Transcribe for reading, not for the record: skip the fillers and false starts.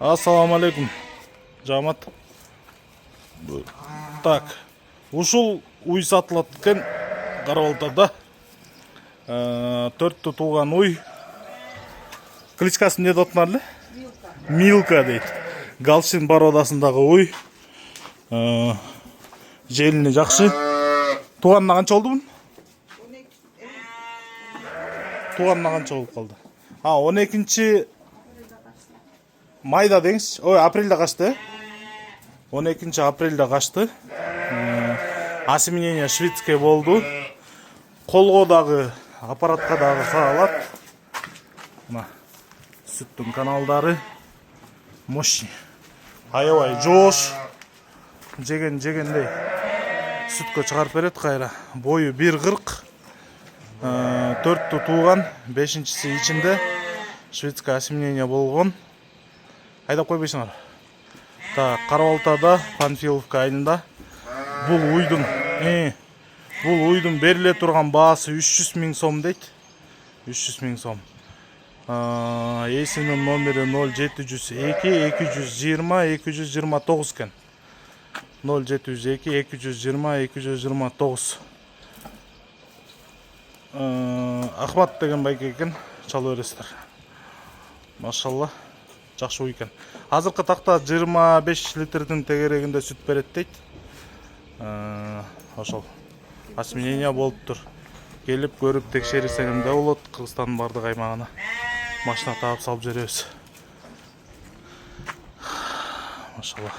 Ассаламу алейкум, жамат. Так, ушул уй сатылат экен Карабалтарда. 4 тууган уй. Кличкасын не деп атпар эле? Милка дейт. Галшин породасындагы уй. Желини жакшы. Тууганына канча болду бун? Тууганына канча болуп калды? 12 майда деңиз. Ой, апрелде качты. 12 апрелде качты. Осеменение шведское болду. Колго дагы, аппаратка дагы каралат. Мына сүттүн каналдары мощный. Аябай жоош. Жегендей сүткө чыгарып берет кайра. Бою 1,40. 4 тууган, 5-чиси ичинде шведское осеменение болгон. Айдап койбойсуңар. Так, Карабалтада, Панфиловка айылында бул уйдун бериле турган баасы 300 000 сом дейт. 300 000 сом. Эсинин номери 0702 220 229 экен. 0702 220 229. Ахмат деген байке экен, чалып бересиздер. Машалла, жакшы уй экен. Азыркы такта 25 литрдин тегерегинде сүт берет дейт. Ошол осеменение болуптур. Келип көрүп текшерсеңиз да болот. Кыргызстандын бардык аймагына машина таап салып жүрөбүз. Машалла.